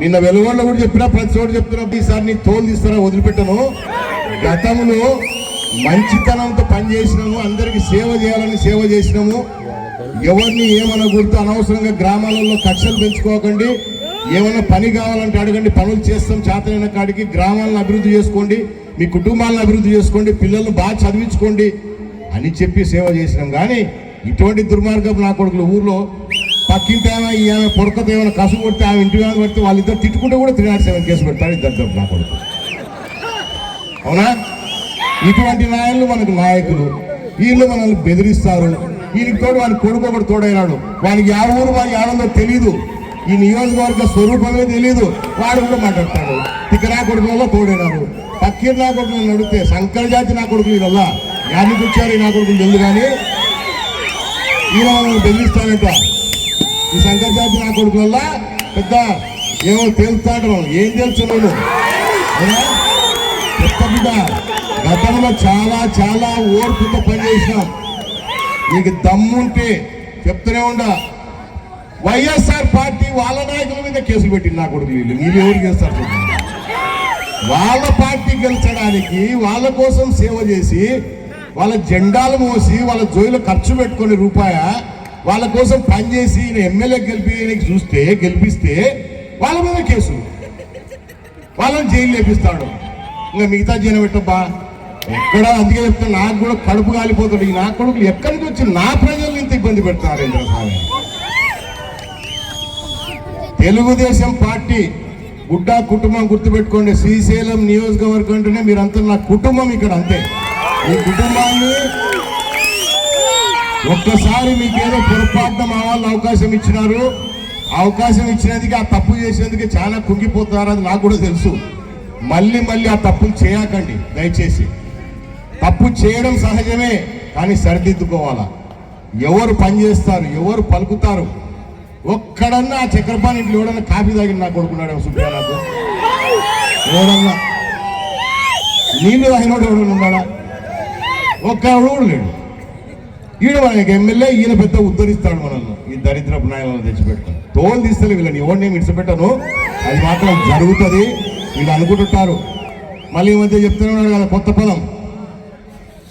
నిన్న వెలుగులో కూడా చెప్పినా, ప్రతి చోటు చెప్తున్నప్పుడు ఈసారి నీ తోలు తీస్తారా వదిలిపెట్టను. గతంలో మంచితనంతో పనిచేసినాము, అందరికి సేవ చేయాలని సేవ చేసినాము. ఎవరిని ఏమన్నా గుర్తు అనవసరంగా గ్రామాలలో కక్షలు పెంచుకోకండి. ఏమన్నా పని కావాలంటే అడగండి, పనులు చేస్తాం చేతనైన కాడికి. గ్రామాలను అభివృద్ధి చేసుకోండి, మీ కుటుంబాలను అభివృద్ధి చేసుకోండి, పిల్లలను బాగా చదివించుకోండి అని చెప్పి సేవ చేసినాం. కానీ ఇటువంటి దుర్మార్గం నా కొడుకులు ఊర్లో పక్కింటి ఆమె పొడకతో ఏమైనా కసు కొడితే ఆమె ఇంటి మీద పడితే వాళ్ళిద్దరు తిట్టుకుంటే కూడా 307 కేసు పెడతాడు ఇద్దరు నా కొడుకు, అవునా. ఇటువంటి నాయకులు మనకు నాయకులు, వీళ్ళు మనల్ని బెదిరిస్తారు. వీళ్ళకి తోడు వాని కొడుకు ఒకటి తోడైనాడు, వానికి ఆ ఊరు వాడి ఆడందో తెలీదు, ఈ నియోజకవర్గ స్వరూపమే తెలీదు, వాడు కూడా మాట్లాడతాడు. ఇక నా కొడుకులలో తోడైనారు. పక్కింటి నా కొడుకులు నడితే శంకర జాతి నా కొడుకులు వీళ్ళ యానికి వచ్చారు ఈ నా కొడుకులు తెలుసు. కానీ ఈయన మనల్ని బెదిరిస్తానంట. ఈ శంకర జాతి నా కొడుకులల్లా పెద్ద ఏమో తేల్తాడు, ఏం తెలుసు పెద్ద బిడ్డ. గతంలో చాలా చాలా ఓర్పుతో పనిచేసినాం. నీకు దమ్ముంటే చెప్తూనే ఉండ. వైఎస్ఆర్ పార్టీ వాళ్ళ నాయకుల మీద కేసులు పెట్టింది నా కొడుకు. వీళ్ళు ఎవరు చేస్తారు? వాళ్ళ పార్టీ గెలిచడానికి వాళ్ళ కోసం సేవ చేసి వాళ్ళ జెండాలు మోసి వాళ్ళ జోయిలో ఖర్చు పెట్టుకుని రూపాయ వాళ్ళ కోసం పనిచేసి ఎమ్మెల్యే గెలిపిస్తే వాళ్ళ మీద కేసులు, వాళ్ళని జైలు లేపిస్తాడు. ఇంకా మిగతా జనం పెట్టబ్బా ఎక్కడ. అందుకే చెప్తా, నాకు కూడా కడుపు కాలిపోతాడు. ఈ నా కొడుకులు ఎక్కడి నుంచి వచ్చి నా ప్రజల్ని ఇంత ఇబ్బంది పెడతారు. తెలుగుదేశం పార్టీ గుడ్డా కుటుంబం గుర్తుపెట్టుకోండి. శ్రీశైలం నియోజకవర్గం అంటేనే మీరంతా నా కుటుంబం ఇక్కడ, అంతే. ఈ కుటుంబాన్ని ఒక్కసారి మీకేదో పొరపాటున మా వాళ్ళు అవకాశం ఇచ్చినారు. అవకాశం ఇచ్చినందుకు ఆ తప్పు చేసేందుకు చాలా కుంగిపోతారు, అది నాకు కూడా తెలుసు. మళ్ళీ ఆ తప్పులు చేయకండి దయచేసి. తప్పు చేయడం సహజమే, కానీ సరిదిద్దుకోవాలా. ఎవరు పని చేస్తారు, ఎవరు పలుకుతారు. ఒక్కడన్నా ఆ చక్రపాణి ఇంట్లో ఎవడన్నా కాఫీ తాగిన నాకు కొడుకున్నాడు సుబ్బయ్య, నాకు ఎవడన్నా నీళ్లు తాగినోడు ఎవడన్నా ఉన్నాడా? ఒక్కడు కూడా లేడు. ఈయన మనకి ఎమ్మెల్యే, ఈయన పెద్ద ఉద్ధరిస్తాడు మనల్ని. ఈ దరిద్రపు నాయకులను తెచ్చిపెట్టుకుని తోలు తీస్తలే వీళ్ళని, ఎవరినేమి ఇడిచిపెట్టాను, అది మాత్రం జరుగుతుంది. వీళ్ళు అనుకుంటుంటారు. మళ్ళీ ఈ మధ్య చెప్తున్నాడు కదా కొత్త పదం,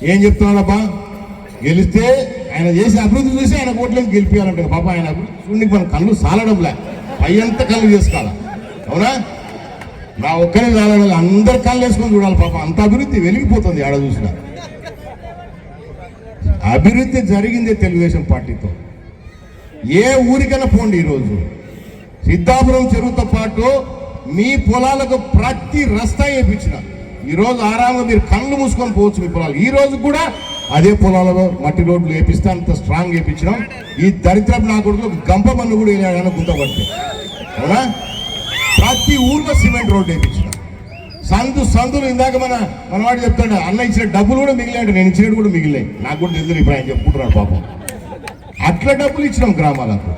ఏం చెప్తున్నాడబ్బా, గెలిస్తే ఆయన చేసే అభివృద్ధి చూసి ఆయన ఓట్లేసి గెలిపించాలంటే పాప ఆయన అభివృద్ధి చూడడానికి మన కళ్ళు సాలడంలే, పైయంతా కళ్ళు చేసుకోవాలి. అవునా? నా ఒక్కరే సాలడాలి, అందరు కళ్ళు వేసుకొని చూడాలి. పాప అంత అభివృద్ధి వెలిగిపోతుంది ఆడ చూసినా. అభివృద్ధి జరిగిందే తెలుగుదేశం పార్టీతో. ఏ ఊరికైనా పోండి, ఈరోజు సిద్ధాపురం చెరువుతో పాటు మీ పొలాలకు ప్రతి రస్తా వేయించిన. ఈరోజు ఆరాంగా మీరు కళ్ళు మూసుకొని పోవచ్చు మీ పొలాలు. ఈ రోజు కూడా అదే పొలాలలో మట్టి రోడ్లు వేపిస్తే అంత స్ట్రాంగ్ వేయించినాం. ఈ దరిద్రపు నా కొడుకులో గంప మన్ను కూడా వేయాలని గుంతపడితే, అవునా? ప్రతి ఊర్లో సిమెంట్ రోడ్డు వేయించినాం. సందులు ఇందాక మన వాడు చెప్తాడు, అన్న ఇచ్చిన డబ్బులు కూడా మిగిలాడు, నేను ఇచ్చినట్టు కూడా మిగిలినాయి. నాకు కూడా తెలియదు, ఇప్పుడు ఆయన చెప్పుకుంటున్నాడు పాపం. అట్లా డబ్బులు ఇచ్చినాం గ్రామాలకు.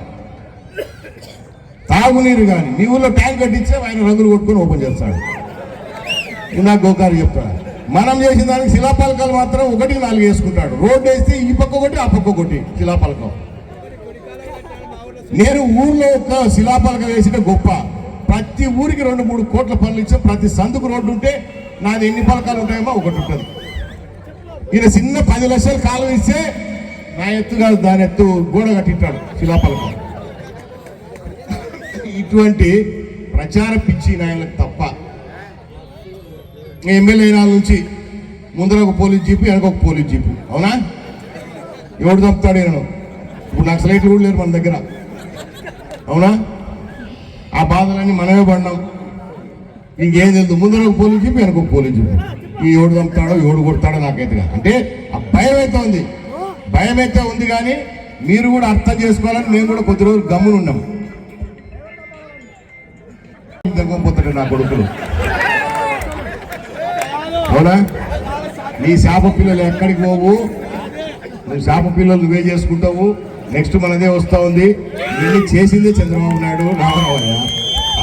తాగునీరు కానీ మీ ఊళ్ళో ట్యాంక్ కట్టించే ఆయన రంగులు కొట్టుకొని ఓపెన్ చేస్తాడు. ఇందాక గోకారు చెప్తాడు. మనం చేసిన దానికి శిలాపలకాలు మాత్రం 1-4 వేసుకుంటాడు. రోడ్డు వేస్తే ఈ పక్క ఒకటి ఆ పక్క ఒకటి శిలాపలకం. నేను ఊర్లో ఒక శిలాపలకం వేసిన గొప్ప. ప్రతి ఊరికి 2-3 కోట్ల పనులు ఇచ్చా. ప్రతి సందుకు రోడ్డు ఉంటే నాది ఎన్ని పలకాలు ఉంటాయేమో ఒకటి ఉంటుంది. ఈయన చిన్న 10 లక్షలు కాలం ఇస్తే నా ఎత్తు కాదు, దాని ఎత్తు గోడ కట్టింటాడు శిలాపలకం. ఇటువంటి ప్రచార పిచ్చి నాయకులకు తప్ప. ఎమ్మెల్యే అయిన నుంచి ముందర ఒక పోలీస్ జీపు, వెనక ఒక పోలీస్ జీపు. అవునా? ఎవడు చంపుతాడు నేను? ఇప్పుడు నాకు స్లైట్లు కూడా లేరు మన దగ్గర. అవునా? ఆ బాధలన్నీ మనమే పడినాం. ఇంకేం తెలుసు? ముందర ఒక పోలీస్ జీపు, వెనక ఒక పోలీస్ జీపు. ఈ ఎవడు చంపుతాడో ఎవడు కొడతాడో నాకైతే అంటే ఆ భయం అయితే ఉంది. భయం అయితే ఉంది, కానీ మీరు కూడా అర్థం చేసుకోవాలని మేము కూడా కొద్ది రోజులు గమ్మునున్నాం. దగ్గపోతాడు నా కొడుకులు. అవునా? నీ శాప పిల్లలు ఎక్కడికి పోవు, నువ్వు శాప పిల్లలు నువ్వే చేసుకుంటావు. నెక్స్ట్ మనదే వస్తూ ఉంది. వీళ్ళు చేసిందే చంద్రబాబు నాయుడు, రామరావయ్య.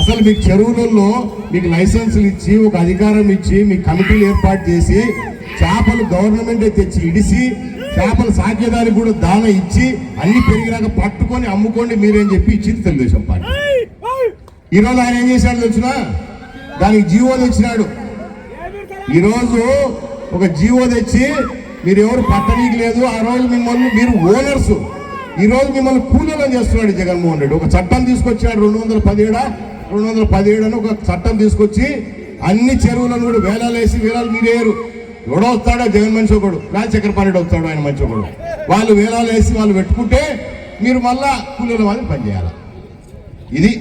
అసలు మీకు చెరువులలో మీకు లైసెన్సులు ఇచ్చి, ఒక అధికారం ఇచ్చి, మీ కమిటీలు ఏర్పాటు చేసి, చేపలు గవర్నమెంటే తెచ్చి ఇడిసి, చేపలు సాకేదానికి కూడా దాన ఇచ్చి, అన్ని పెరిగినాక పట్టుకొని అమ్ముకోండి మీరేం చెప్పి ఇచ్చింది తెలుగుదేశం పార్టీ. ఈరోజు ఆయన ఏం చేశాడు తెలిసిన? దానికి జీవో తెచ్చినాడు. ఈరోజు ఒక జీవో తెచ్చి మీరు ఎవరు పట్టనీకి లేదు. ఆ రోజు మిమ్మల్ని మీరు ఓనర్స్, ఈరోజు మిమ్మల్ని కూలీలను చేస్తున్నాడు జగన్మోహన్ రెడ్డి. ఒక చట్టం తీసుకొచ్చాడు 217 అని ఒక చట్టం తీసుకొచ్చి అన్ని చెరువులను కూడా వేలాలు మీరేరు. ఎవడో వస్తాడో జగన్ మనిషి ఒకడు, రాజశేఖరపాణి వస్తాడు ఆయన మనిషి ఒకడు. వాళ్ళు వేలాలు వేసి వాళ్ళు పెట్టుకుంటే మీరు మళ్ళా కూలీల వాళ్ళు పనిచేయాలి. ఇది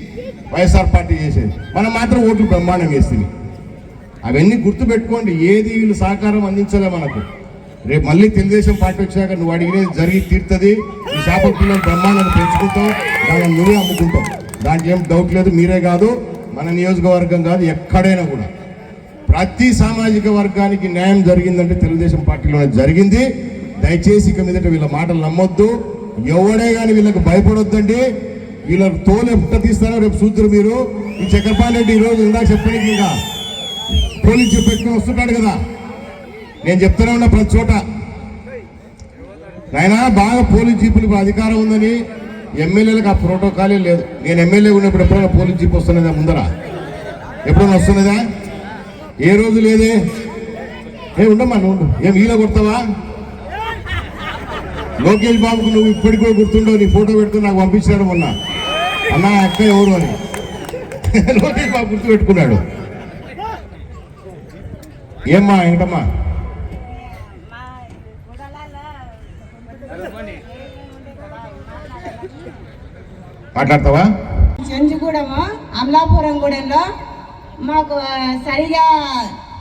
వైఎస్ఆర్ పార్టీ చేసేది. మనం మాత్రం ఓట్లు బ్రహ్మాండం వేస్తుంది. అవన్నీ గుర్తుపెట్టుకోండి. ఏది వీళ్ళు సహకారం అందించలే మనకు. రేపు మళ్ళీ తెలుగుదేశం పార్టీ వచ్చాక నువ్వు అడిగినది జరిగి తీరుతుంది. ఈ చేపల పిల్లలు బ్రహ్మాండాన్ని పెంచుకుంటావు, దాన్ని నువ్వే అమ్ముకుంటావు. దానికి ఏం డౌట్ లేదు. మీరే కాదు, మన నియోజకవర్గం కాదు, ఎక్కడైనా కూడా ప్రతి సామాజిక వర్గానికి న్యాయం జరిగిందంటే తెలుగుదేశం పార్టీలోనే జరిగింది. దయచేసి ఇక మీదట వీళ్ళ మాటలు నమ్మొద్దు. ఎవడే కానీ వీళ్ళకి భయపడొద్దండి. వీళ్ళ తోలు ఎప్పుడు తీస్తారో రేపు చూద్దరు మీరు. ఈ చక్రపాణి రెడ్డి ఈరోజు ఇందాక చెప్పడానికి ఇంకా పోలీసు పెట్టుకుని వస్తుంటాడు కదా, నేను చెప్తూనే ఉన్నా ప్రతి చోట, ఆయన బాగా పోలీస్ జీపులకు అధికారం ఉందని. ఎమ్మెల్యేలకు ఆ ప్రోటోకాలే లేదు. నేను ఎమ్మెల్యే ఉన్నప్పుడు ఎప్పుడైనా పోలీస్ జీప్ వస్తున్నదా ముందర? ఎప్పుడైనా వస్తున్నదా? ఏ రోజు లేదే. ఉండమ్మా, నువ్వు ఏం ఈల కొడతావా? లోకేష్ బాబుకు నువ్వు ఇప్పటికి కూడా గుర్తుండవు, నీ ఫోటో పెట్టుకుని నాకు పంపించాడు మొన్న. అన్నా అక్క ఎవరు అని లోకేష్ బాబు గుర్తు పెట్టుకున్నాడు. ఏమ్మా ఏంటమ్మా మాట్లాడతావా? చెంచుగూడెము అమలాపురం గూడెంలో మాకు సరిగా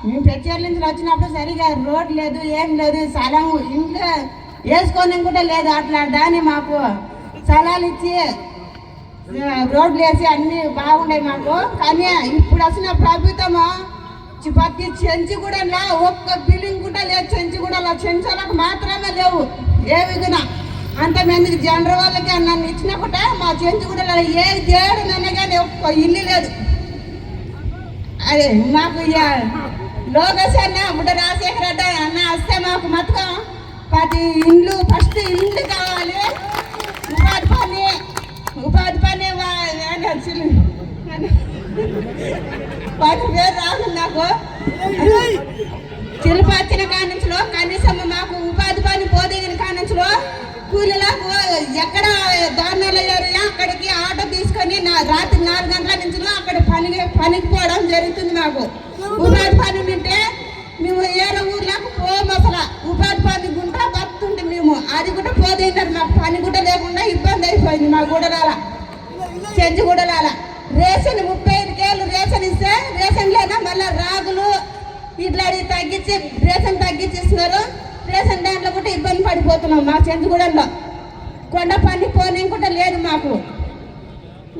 మేము పెచ్చర్ల నుంచి వచ్చినప్పుడు సరిగా రోడ్ లేదు, ఏం లేదు, స్థలం ఇంట్లో వేసుకొని కూడా లేదు. అట్లా దాన్ని మాకు స్థలాలు ఇచ్చి రోడ్లు వేసి అన్నీ బాగున్నాయి మాకు. కానీ ఇప్పుడు వచ్చిన ప్రభుత్వము ప్రతి చెంచు కూడా ఒక్క బిల్డింగ్ కూడా లేదు. చెంచు కూడా చెంచాలకు మాత్రమే లేవు ఏవి కూడా. అంతమందికి జనరల్ వాళ్ళకి నన్ను ఇచ్చినా కూడా మా చెంచు కూడా ఏ దేవుడు నన్ను కానీ ఒక్క ఇల్లు లేదు. అదే మాకు లోకేష్ అన్న బుడ్డ రాజశేఖర రెడ్డి అన్న వస్తే మాకు మొత్తం ప్రతి ఇండ్లు ఫస్ట్ ఇల్లు కావాలి. ఉపాధి పని పది పేరు రాదు నాకు. చిలుపు వచ్చిన కానుంచులో కనీసం మాకు ఉపాధి పని పోదిగిన కానుంచులో కూలీలకు ఎక్కడ దారుణాలు జరిగినా అక్కడికి ఆటో తీసుకొని రాత్రి 4 గంటల నుంచి అక్కడ పనికి పోవడం జరుగుతుంది. మాకు ఉపాధి పని ఉంటే మేము ఏదో ఊర్లకు పోము. అసలు ఉపాధి పని గుంటా బతుంటే మేము అది కూడా పోదిన్నారు. మాకు పని కూడా లేకుండా ఇబ్బంది అయిపోయింది. మా గుడలాల చెంచు గుడలాల రేషన్ 35 కేలు రేషన్ ఇస్తే రేషన్ లేదా మళ్ళీ రాగులు ఇట్లా తగ్గించి రేషన్ తగ్గించిస్తున్నారు. రేషన్ దాంట్లో కూడా ఇబ్బంది పడిపోతున్నాం. మా చెంచుగూడెంలో కొండ పని పోనీ కూడా లేదు మాకు.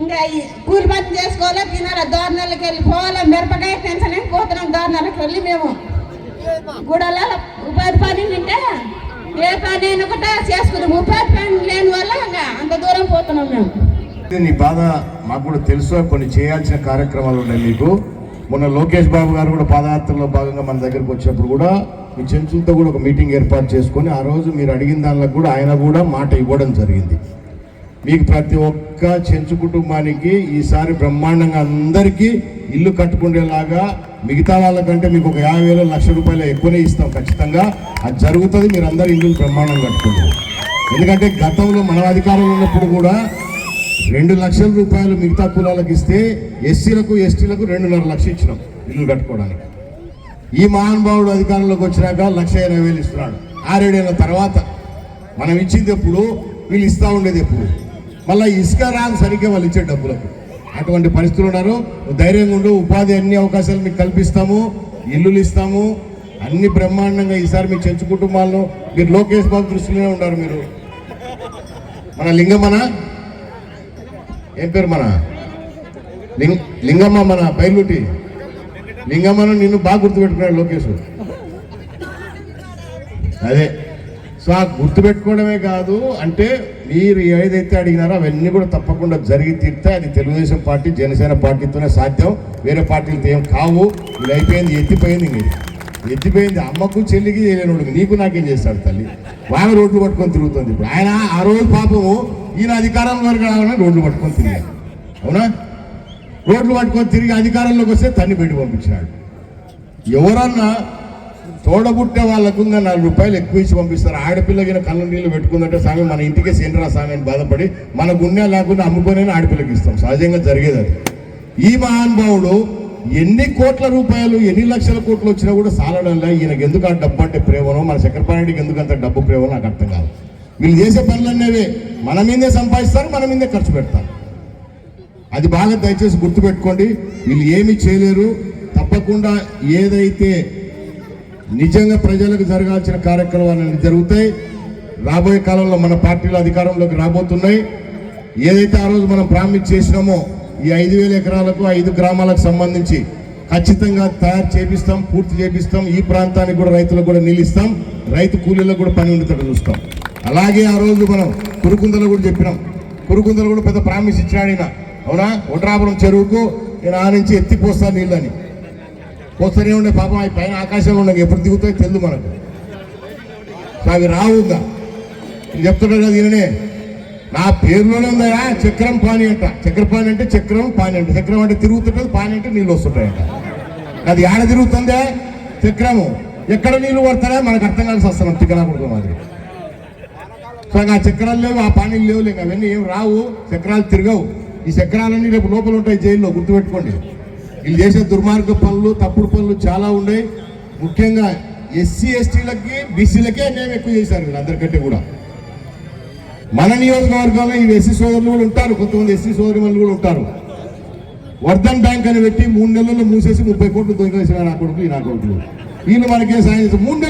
ఇంకా కూలి పని చేసుకోవాలా, తినాలా, దోరణాలకు వెళ్ళి పోవాలా. మిరపకాయ పెంచలే పోతున్నాం దోరణాలకు వెళ్ళి. మేము గుడల ఉపాధి పని ఉంటే ఏ పని అయినా కూడా చేసుకున్నాం. ఉపాధి పని లేని వల్ల ఇంకా అంత దూరం పోతున్నాం మేము. నీ బాధ మాకు కూడా తెలుసు. కొన్ని చేయాల్సిన కార్యక్రమాలు ఉన్నాయి మీకు. మొన్న లోకేష్ బాబు గారు కూడా పాదయాత్రలో భాగంగా మన దగ్గరకు వచ్చినప్పుడు కూడా మీ చెంచులతో కూడా ఒక మీటింగ్ ఏర్పాటు చేసుకొని ఆ రోజు మీరు అడిగిన దానిలో కూడా ఆయన కూడా మాట ఇవ్వడం జరిగింది. మీకు ప్రతి ఒక్క చెంచు కుటుంబానికి ఈసారి బ్రహ్మాండంగా అందరికీ ఇల్లు కట్టుకునేలాగా మిగతా వాళ్ళకంటే మీకు ఒక 50,000 లక్ష రూపాయలు ఎక్కువనే ఇస్తాం ఖచ్చితంగా. అది జరుగుతుంది. మీరు అందరు ఇల్లు బ్రహ్మాండంగా కట్టుకుంటారు. ఎందుకంటే గతంలో మన అధికారంలో ఉన్నప్పుడు కూడా 2 లక్షల రూపాయలు మిగతా కులాలకు ఇస్తే ఎస్సీలకు ఎస్టీలకు 2.5 లక్షలు ఇచ్చినాం ఇల్లు కట్టుకోవడానికి. ఈ మహానుభావుడు అధికారంలోకి వచ్చినాక 1,80,000 ఇస్తున్నాడు. 6-7 ఏళ్ళ తర్వాత మనం ఇచ్చింది ఎప్పుడు, వీళ్ళు ఇస్తూ ఉండేది ఎప్పుడు. మళ్ళీ ఇసుక రాని సరిగ్గా వాళ్ళు ఇచ్చే డబ్బులకు. అటువంటి పరిస్థితులు ఉన్నారు. ధైర్యంగా ఉండు. ఉపాధి అన్ని అవకాశాలు మీకు కల్పిస్తాము, ఇల్లులు ఇస్తాము, అన్ని బ్రహ్మాండంగా. ఈసారి మీ చెంచు కుటుంబాలను మీరు లోకేష్ బాబు దృష్టిలోనే ఉన్నారు. మీరు మన లింగమ్మన ఏం పేరు మన లింగమ్మ, మన బయలుటి లింగమ్మను నిన్ను బాగా గుర్తుపెట్టుకున్నాడు లోకేష్. అదే సో ఆ గుర్తుపెట్టుకోవడమే కాదు, అంటే మీరు ఏదైతే అడిగినారో అవన్నీ కూడా తప్పకుండా జరిగి తీరితే అది తెలుగుదేశం పార్టీ జనసేన పార్టీతోనే సాధ్యం. వేరే పార్టీలతో ఏం కావు. ఇది అయిపోయింది, ఎత్తిపోయింది. మీరు ఎత్తిపోయింది. అమ్మకు చెల్లికి చేయలేనుడికి నీకు నాకేం చేస్తాడు తల్లి. బాగా రోడ్లు పట్టుకొని తిరుగుతుంది. ఇప్పుడు ఆయన ఆ రోజు పాపము ఈయన అధికారంలోకి రావాలని రోడ్లు పట్టుకొని తిరిగాడు. అవునా? రోడ్లు పట్టుకొని తిరిగి అధికారంలోకి వస్తే తన్ని పెట్టి పంపించినాడు. ఎవరన్నా తోడబుట్టే వాళ్ళకు 4 రూపాయలు ఎక్కువ ఇచ్చి పంపిస్తారు. ఆడపిల్లకి కళ్ళ నీళ్ళు పెట్టుకుందంటే స్వామి మన ఇంటికే సేనరా స్వామి అని బాధపడి మన గుండె లేకుండా అమ్ముకొని ఆడపిల్లకి ఇస్తాం. సహజంగా జరిగేది అది. ఈ మహానుభావుడు ఎన్ని కోట్ల రూపాయలు, ఎన్ని లక్షల కోట్లు వచ్చినా కూడా సాలడంలా. ఈయనకి ఎందుకు ఆ డబ్బు అంటే ప్రేమనో, మన చక్రపాణికి ఎందుకు అంత డబ్బు ప్రేమనో నాకు అర్థం కాదు. వీళ్ళు చేసే పనులనేవే మన మీదే సంపాదిస్తారు, మన మీదే ఖర్చు పెడతారు. అది బాగా దయచేసి గుర్తుపెట్టుకోండి. వీళ్ళు ఏమీ చేయలేరు. తప్పకుండా ఏదైతే నిజంగా ప్రజలకు జరగాల్సిన కార్యక్రమాలు జరుగుతాయి. రాబోయే కాలంలో మన పార్టీలు అధికారంలోకి రాబోతున్నాయి. ఏదైతే ఆ రోజు మనం ప్రామిస్ చేసినామో ఈ 5,000 ఎకరాలకు 5 గ్రామాలకు సంబంధించి ఖచ్చితంగా తయారు చేపిస్తాం, పూర్తి చేపిస్తాం. ఈ ప్రాంతానికి కూడా రైతులకు కూడా నిలుస్తాం. రైతు కూలీలకు కూడా పని ఉండేటట్టు చూస్తాం. అలాగే ఆ రోజు మనం కురుకుందలు కూడా చెప్పినాం. కురుకుందలు కూడా పెద్ద ప్రామిస్ ఇచ్చినాడు ఈయన. అవునా? ఒడ్రాపురం చెరువుకు నేను ఆ నుంచి ఎత్తిపోస్తాను నీళ్ళని. పోస్తూనే ఉండే పాపం. అవి పైన ఆకాశంలో ఉన్నాయి, ఎప్పుడు దిగుతాయో తెలియదు మనకు. సో అవి రావుగా చెప్తున్నాడు కదా ఈయననే. నా పేరులోనే ఉందా చక్రం పాని అంట. చక్రపాణి అంటే చక్రం, పాని అంటే చక్రం అంటే తిరుగుతుంటుంది, పాని అంటే నీళ్ళు వస్తుంటాయంట. అది ఆడ తిరుగుతుందే చక్రము. ఎక్కడ నీళ్లు పడతారా మనకు అర్థం కాల్సి వస్తున్నాం తిక్కనా కొడుకు మాదిరి. సో ఆ చక్రాలు లేవు, ఆ పానీలు లేవు, లేక అవన్నీ ఏం రావు. చక్రాలు తిరగవు. ఈ చక్రాలన్నీ రేపు లోపల ఉంటాయి జైల్లో, గుర్తుపెట్టుకోండి. వీళ్ళు చేసే దుర్మార్గ పనులు, తప్పుడు పనులు చాలా ఉన్నాయి. ముఖ్యంగా ఎస్సీ ఎస్టీలకి బీసీలకే అన్యాయం ఎక్కువ చేశారు వీళ్ళందరికంటే కూడా. మన నియోజకవర్గంలో ఈ ఎస్సీ సోదరులు కూడా ఉంటారు, కొంతమంది ఎస్సీ సోదరులు కూడా ఉంటారు. వర్ధన్ బ్యాంక్ అని పెట్టి 3 నెలల్లో మూసేసి 30 కోట్లు దొంగేసిన నా కొడుకు ఈ నా కొడుకులు వీళ్ళు మనకేం సాయం చేస్తారు 3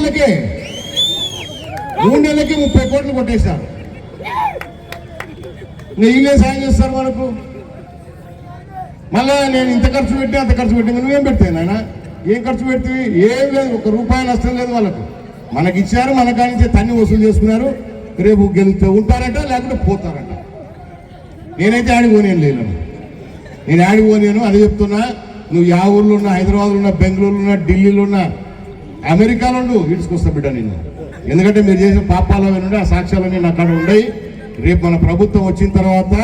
నెలలకి 30 కోట్లు కొట్టేశారు. వీళ్ళే సాయం చేస్తారు మనకు. మళ్ళా నేను ఇంత ఖర్చు పెట్టి అంత ఖర్చు పెట్టి నువ్వేం పెడతాయి నాయన ఏం ఖర్చు పెడితే ఏం లేదు, 1 రూపాయి నష్టం లేదు వాళ్ళకు. మనకి ఇచ్చారు, మన కానించే తన్ని వసూలు చేసుకున్నారు. రేపు గెలిస్తే ఉంటారట లేకుంటే పోతారట. నేనైతే ఆడిపోనేం లేను, నేను ఆడిపోనేను. అది చెప్తున్నా, నువ్వు యా ఊర్లో ఉన్నా, హైదరాబాద్లో ఉన్నా, బెంగళూరులో ఉన్నా, ఢిల్లీలో ఉన్నా, అమెరికాలో ఉండు ఈడ్చుకొస్తా బిడ్డ నిన్ను. ఎందుకంటే మీరు చేసిన పాపాలు ఉండే ఆ సాక్ష్యాలన్నీ నా కాడ ఉన్నాయి. రేపు మన ప్రభుత్వం వచ్చిన తర్వాత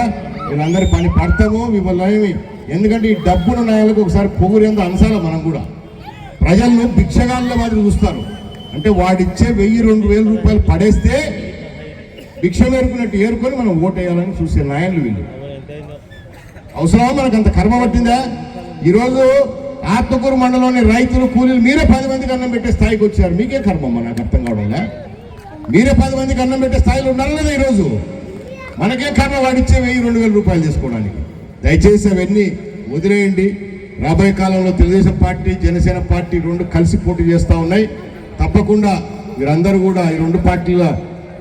వీళ్ళందరి పని పడతాము మిమ్మల్ని. ఎందుకంటే ఈ డబ్బును నాయలకు ఒకసారి పొగురేందో అనసాల మనం కూడా. ప్రజలను భిక్షగాళ్ళ మాదిరి చూస్తారు. అంటే వాడిచ్చే 1000-2000 రూపాయలు పడేస్తే భిక్ష ఏరుకున్నట్టు ఏరుకొని మనం ఓటేయాలని చూసే నాయకులు వీళ్ళు. అవసరమా మనకు అంత కర్మ పట్టిందా? ఈరోజు ఆత్మకూరు మండలంలోని రైతులు కూలీలు మీరే 10 మందికి అన్నం పెట్టే స్థాయికి వచ్చారు. మీకే కర్మమ్మ నాకు అర్థం కావడంలా. మీరే 10 మందికి అన్నం పెట్టే స్థాయిలో ఉండాలి కదా ఈరోజు. మనకేం కర్మ వాడిచ్చే 1000-2000 రూపాయలు తీసుకోవడానికి. దయచేసి అవన్నీ వదిలేయండి. రాబోయే కాలంలో తెలుగుదేశం పార్టీ, జనసేన పార్టీ 2 కలిసి పోటీ చేస్తూ ఉన్నాయి. తప్పకుండా మీరందరూ కూడా ఈ 2 పార్టీల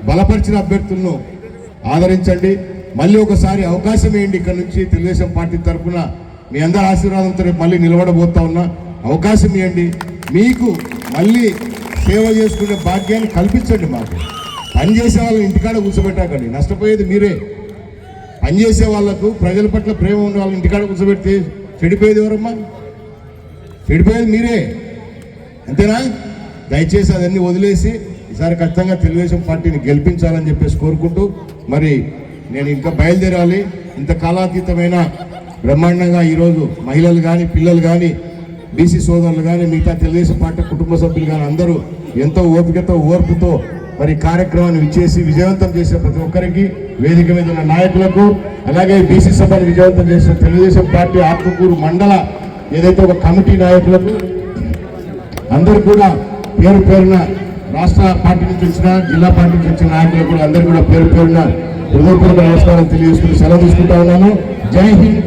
బలపరిచిన అభ్యర్థులను ఆదరించండి. మళ్ళీ ఒకసారి అవకాశం వేయండి. ఇక్కడ నుంచి తెలుగుదేశం పార్టీ తరఫున మీ అందరి ఆశీర్వాదంతో రేపు మళ్ళీ నిలబడబోతా ఉన్నా. అవకాశం ఇవ్వండి. మీకు మళ్ళీ సేవ చేసుకునే భాగ్యాన్ని కల్పించండి. మాకు పనిచేసే వాళ్ళని ఇంటికాడ కూర్చోబెట్టాకండి. నష్టపోయేది మీరే. పనిచేసే వాళ్లకు ప్రజల పట్ల ప్రేమ ఉన్న వాళ్ళని ఇంటికాడ కూర్చోబెడితే చెడిపోయేది ఎవరమ్మా? చెడిపోయేది మీరే. అంతేనా? దయచేసి అదన్నీ వదిలేసి ఈసారి ఖచ్చితంగా తెలుగుదేశం పార్టీని గెలిపించాలని చెప్పేసి కోరుకుంటూ మరి నేను ఇంకా బయలుదేరాలి. ఇంత కాలాతీతమైన బ్రహ్మాండంగా ఈరోజు మహిళలు కానీ, పిల్లలు కానీ, బీసీ సోదరులు కానీ, మిగతా తెలుగుదేశం పార్టీ కుటుంబ సభ్యులు కానీ అందరూ ఎంతో ఓపికతో, ఓర్పుతో మరి కార్యక్రమాన్ని విచ్చేసి విజయవంతం చేసిన ప్రతి ఒక్కరికి, వేదిక మీద ఉన్న నాయకులకు, అలాగే బీసీ సభను విజయవంతం చేసిన తెలుగుదేశం పార్టీ ఆత్మకూరు మండల ఏదైతే ఒక కమిటీ నాయకులకు అందరూ కూడా పేరు పేరున, రాష్ట్ర పార్టీ నుంచి వచ్చిన, జిల్లా పార్టీ నుంచి వచ్చిన నాయకులకు కూడా అందరూ కూడా పేరు పేరున హృదయపూర్వక నమస్కారం తెలియజేసుకుని సెలవు తీసుకుంటా ఉన్నాను. జై హింద్.